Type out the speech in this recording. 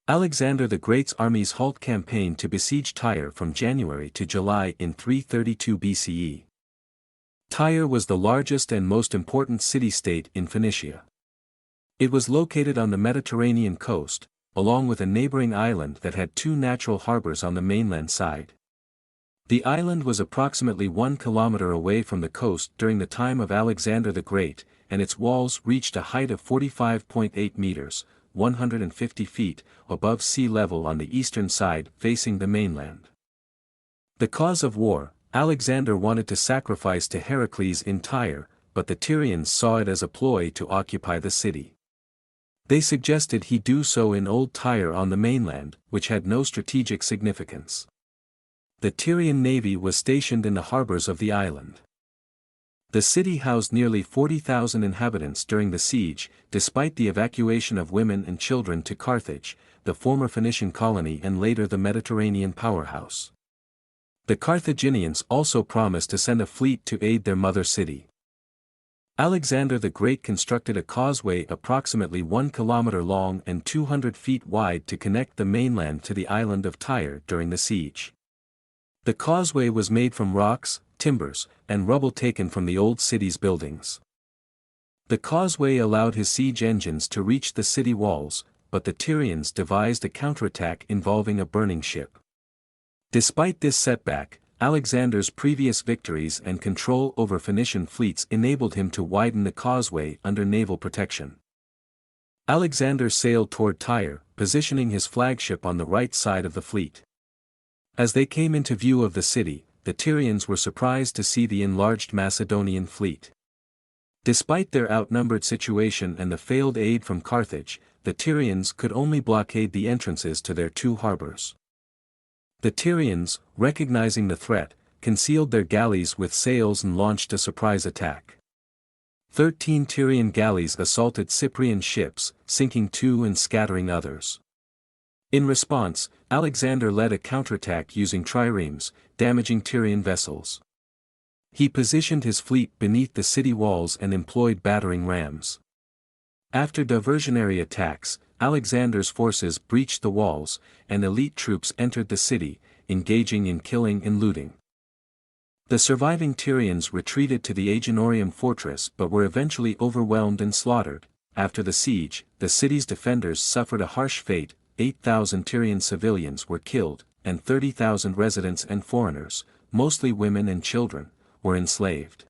Alexander the Great's army's halt campaign to besiege Tyre from January to July in 332 BCE. Tyre was the largest and most important city-state in Phoenicia. It was located on the Mediterranean coast, along with a neighboring island that had two natural harbors on the mainland side. The island was approximately 1 kilometer away from the coast during the time of Alexander the Great, and its walls reached a height of 45.8 meters, 150 feet, above sea level on the eastern side facing the mainland. The cause of war: Alexander wanted to sacrifice to Heracles in Tyre, but the Tyrians saw it as a ploy to occupy the city. They suggested he do so in Old Tyre on the mainland, which had no strategic significance. The Tyrian navy was stationed in the harbors of the island. The city housed nearly 40,000 inhabitants during the siege, despite the evacuation of women and children to Carthage, the former Phoenician colony and later the Mediterranean powerhouse. The Carthaginians also promised to send a fleet to aid their mother city. Alexander the Great constructed a causeway approximately 1 kilometer long and 200 feet wide to connect the mainland to the island of Tyre during the siege. The causeway was made from rocks, timbers, and rubble taken from the old city's buildings. The causeway allowed his siege engines to reach the city walls, but the Tyrians devised a counterattack involving a burning ship. Despite this setback, Alexander's previous victories and control over Phoenician fleets enabled him to widen the causeway under naval protection. Alexander sailed toward Tyre, positioning his flagship on the right side of the fleet. As they came into view of the city, the Tyrians were surprised to see the enlarged Macedonian fleet. Despite their outnumbered situation and the failed aid from Carthage, the Tyrians could only blockade the entrances to their two harbors. The Tyrians, recognizing the threat, concealed their galleys with sails and launched a surprise attack. 13 Tyrian galleys assaulted Cyprian ships, sinking 2 and scattering others. In response, Alexander led a counterattack using triremes, damaging Tyrian vessels. He positioned his fleet beneath the city walls and employed battering rams. After diversionary attacks, Alexander's forces breached the walls, and elite troops entered the city, engaging in killing and looting. The surviving Tyrians retreated to the Agenorium fortress but were eventually overwhelmed and slaughtered. After the siege, the city's defenders suffered a harsh fate. 8,000 Tyrian civilians were killed, and 30,000 residents and foreigners, mostly women and children, were enslaved.